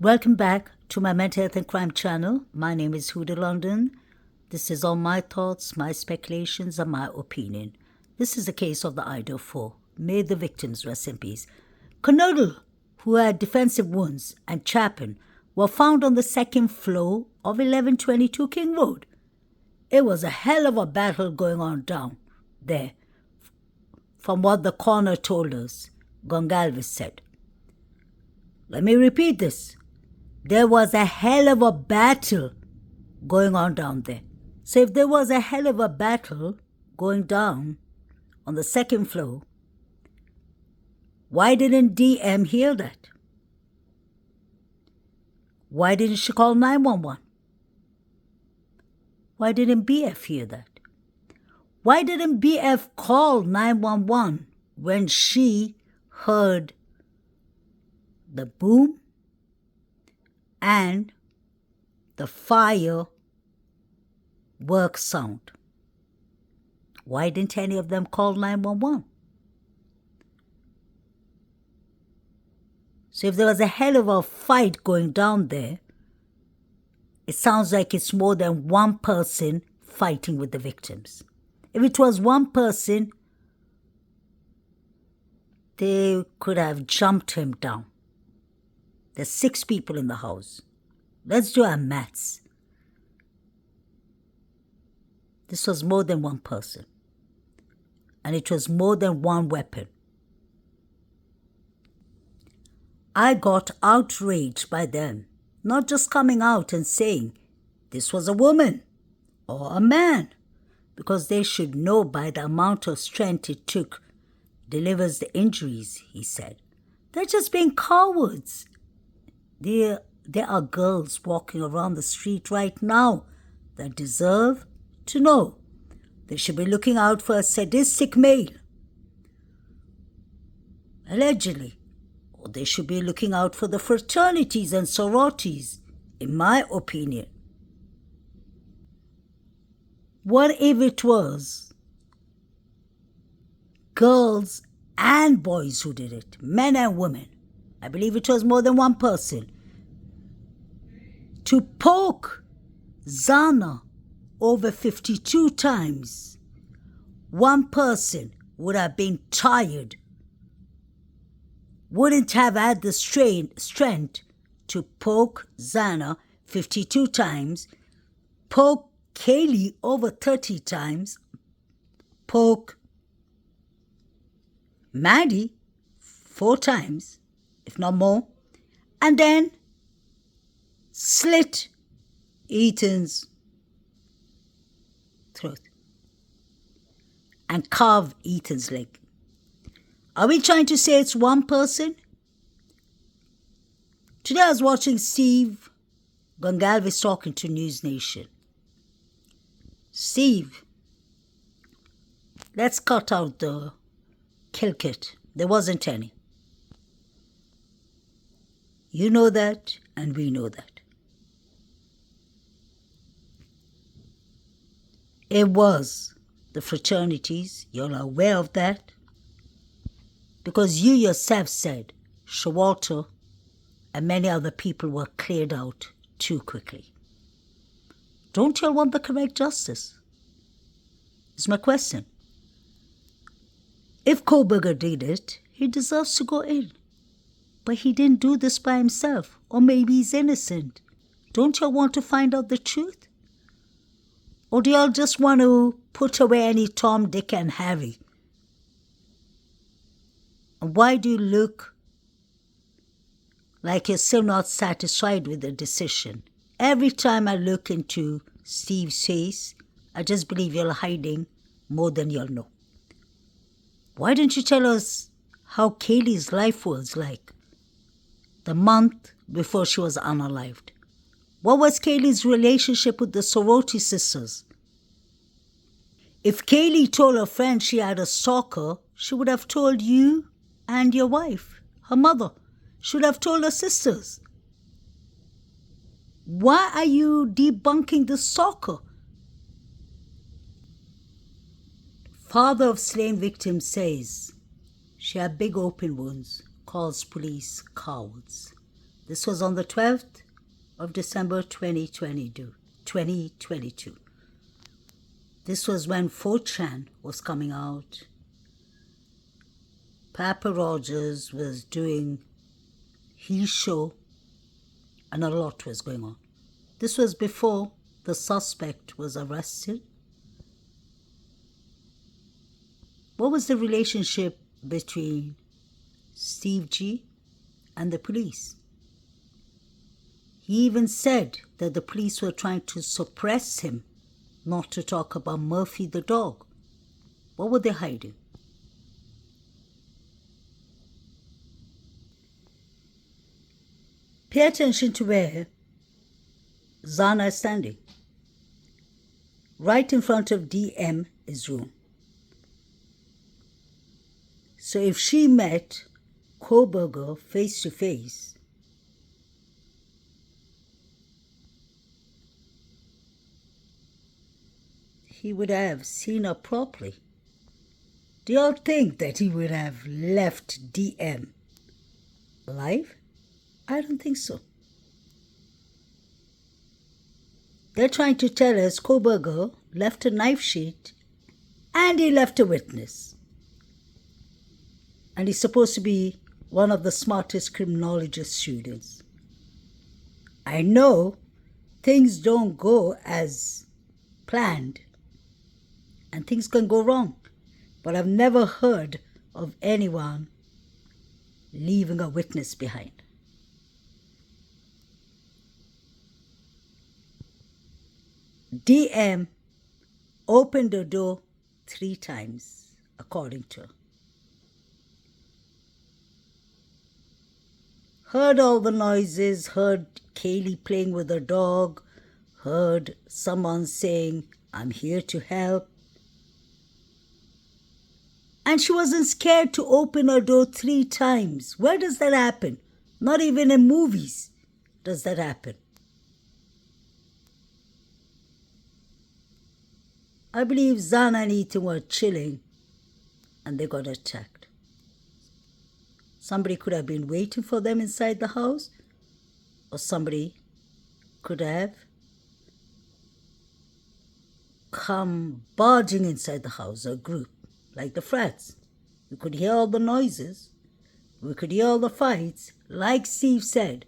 Welcome back to my mental health and crime channel. My name is Huda London. This is all my thoughts, my speculations, and my opinion. This is the case of the Idaho 4. May the victims rest in peace. Conodle, who had defensive wounds, and Chapin were found on the second floor of 1122 King Road. It was a hell of a battle going on down there, from what the coroner told us, Gongalves said. Let me repeat this. There was a hell of a battle going on down there. So if there was a hell of a battle going down on the second floor, why didn't DM hear that? Why didn't she call 911? Why didn't BF hear that? Why didn't BF call 911 when she heard the boom and the firework sound? Why didn't any of them call 911? So if there was a hell of a fight going down there, it sounds like it's more than one person fighting with the victims. If it was one person, they could have jumped him down. There's 6 people in the house. Let's do our maths. This was more than one person. And it was more than one weapon. I got outraged by them, not just coming out and saying this was a woman or a man, because they should know by the amount of strength it took delivers the injuries, he said. They're just being cowards. There are girls walking around the street right now that deserve to know. They should be looking out for a sadistic male, allegedly. Or they should be looking out for the fraternities and sororities, in my opinion. What if it was girls and boys who did it, men and women? I believe it was more than one person. To poke Zana over 52 times, one person would have been tired, wouldn't have had the strength to poke Zana 52 times, poke Kaylee over 30 times, poke Maddie 4 times, if not more, and then slit Ethan's throat and carve Ethan's leg. Are we trying to say it's one person? Today I was watching Steve Gongalves talking to News Nation. Steve, let's cut out the kill kit. There wasn't any. You know that, and we know that. It was the fraternities. You're aware of that. Because you yourself said Showalter and many other people were cleared out too quickly. Don't you want the correct justice? Is my question. If Koberger did it, he deserves to go in. But he didn't do this by himself. Or maybe he's innocent. Don't you want to find out the truth? Or do y'all just want to put away any Tom, Dick, and Harry? And why do you look like you're still not satisfied with the decision? Every time I look into Steve's face, I just believe you're hiding more than you'll know. Why didn't you tell us how Kaylee's life was like the month before she was unalived? What was Kaylee's relationship with the sorority sisters? If Kaylee told her friend she had a stalker, she would have told you and your wife, her mother. She would have told her sisters. Why are you debunking the stalker? Father of slain victim says she had big open wounds, calls police cowards. This was on the 12th of December 2022. This was when 4chan was coming out. Papa Rogers was doing his show and a lot was going on. This was before the suspect was arrested. What was the relationship between Steve G and the police? He even said that the police were trying to suppress him, not to talk about Murphy the dog. What were they hiding? Pay attention to where Zana is standing. Right in front of DM's room. So if she met Koberger face to face, he would have seen her properly. Do y'all think that he would have left DM alive? I don't think so. They're trying to tell us Koberger left a knife sheet and he left a witness. And he's supposed to be one of the smartest criminologist students. I know things don't go as planned and things can go wrong, but I've never heard of anyone leaving a witness behind. DM opened the door 3 times, according to her. Heard all the noises, heard Kaylee playing with her dog, heard someone saying, "I'm here to help." And she wasn't scared to open her door 3 times. Where does that happen? Not even in movies does that happen. I believe Zana and Ethan were chilling and they got attacked. Somebody could have been waiting for them inside the house, or somebody could have come barging inside the house, a group, like the frats. We could hear all the noises. We could hear all the fights. Like Steve said,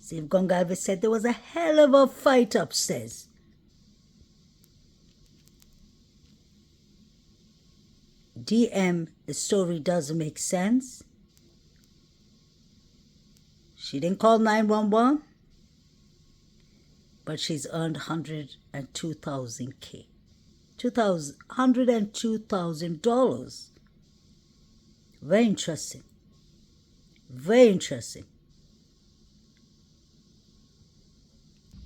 Steve Gongalves said there was a hell of a fight upstairs. DM, the story doesn't make sense. She didn't call 911, but she's earned $102,000. $102,000. Very interesting. Very interesting.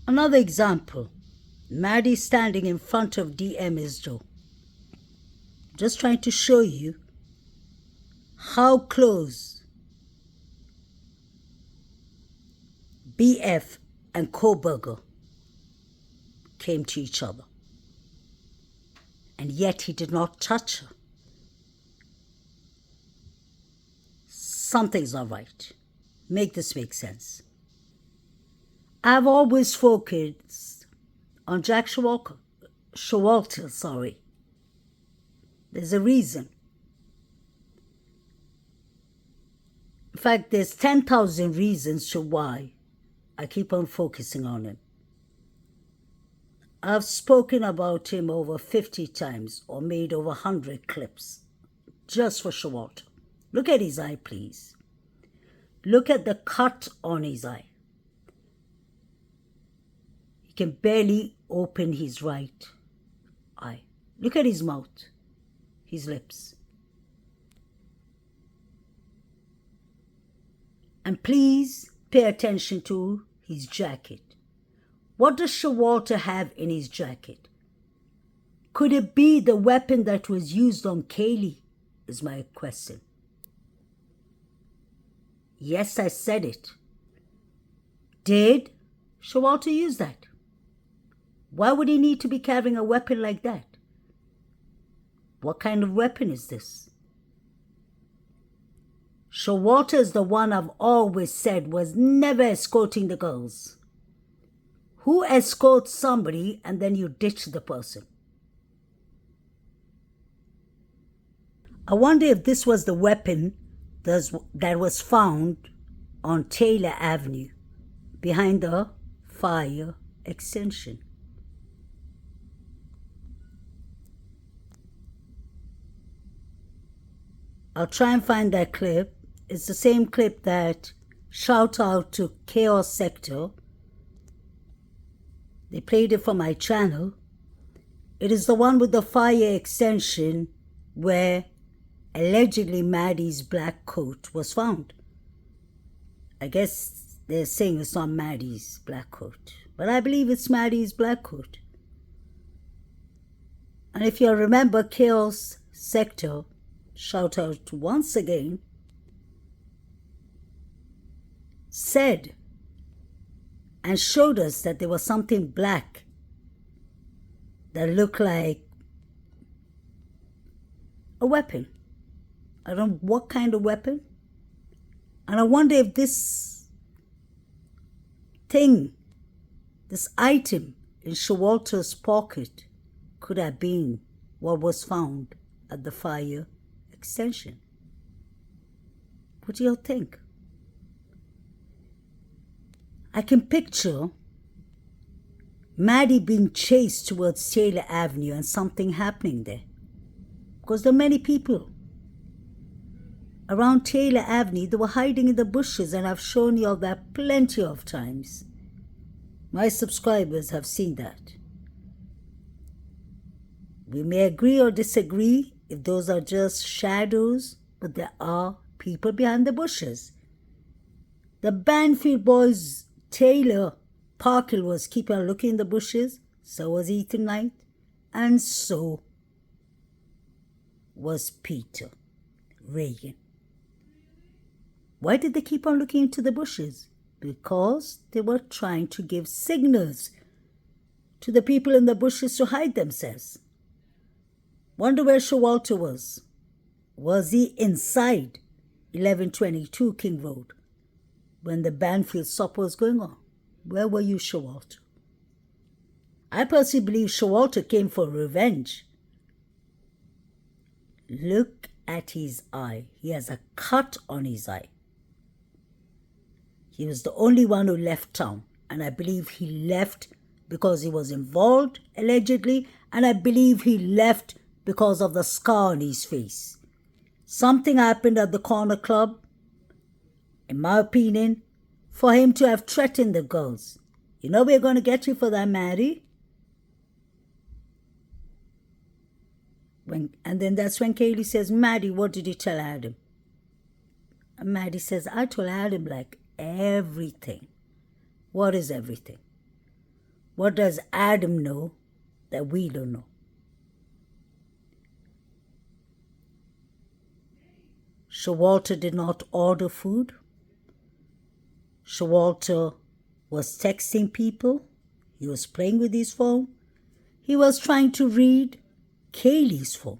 Another example. Maddie standing in front of DM's door. Just trying to show you how close BF and Koberger came to each other. And yet he did not touch her. Something's not right. Make this make sense. I've always focused on Jack Showalter. There's a reason. In fact, there's 10,000 reasons to why I keep on focusing on him. I've spoken about him over 50 times or made over 100 clips just for Showalter. Look at his eye, please. Look at the cut on his eye. He can barely open his right eye. Look at his mouth, his lips. And please pay attention to his jacket. What does Showalter have in his jacket? Could it be the weapon that was used on Kaylee, is my question. Yes, I said it. Did Showalter use that? Why would he need to be carrying a weapon like that? What kind of weapon is this? Showalter is the one I've always said was never escorting the girls. Who escorts somebody and then you ditch the person? I wonder if this was the weapon that was found on Taylor Avenue behind the fire extension. I'll try and find that clip. It's the same clip that shout out to Chaos Sector. They played it for my channel. It is the one with the fire extension where allegedly Maddie's black coat was found. I guess they're saying it's not Maddie's black coat, but I believe it's Maddie's black coat. And if you remember, Chaos Sector, shout out once again, said and showed us that there was something black that looked like a weapon. I don't know what kind of weapon. And I wonder if this thing, this item in Showalter's pocket could have been what was found at the fire extension. What do you think? I can picture Maddie being chased towards Taylor Avenue and something happening there. Because there are many people around Taylor Avenue. They were hiding in the bushes, and I've shown you all that plenty of times. My subscribers have seen that. We may agree or disagree if those are just shadows, but there are people behind the bushes. The Banfield boys, Taylor Parkhill, was keeping on looking in the bushes. So was Ethan Knight. And so was Peter Reagan. Why did they keep on looking into the bushes? Because they were trying to give signals to the people in the bushes to hide themselves. Wonder where Showalter was. Was he inside 1122 King Road when the Banfield stop was going on? Where were you, Showalter? I personally believe Showalter came for revenge. Look at his eye. He has a cut on his eye. He was the only one who left town, and I believe he left because he was involved, allegedly, and I believe he left because of the scar on his face. Something happened at the corner club, in my opinion, for him to have threatened the girls. You know, we're going to get you for that, Maddie. And then that's when Kaylee says, Maddie, what did you tell Adam? And Maddie says, I told Adam like everything. What is everything? What does Adam know that we don't know? Showalter did not order food. Showalter was texting people. He was playing with his phone. He was trying to read Kaylee's phone.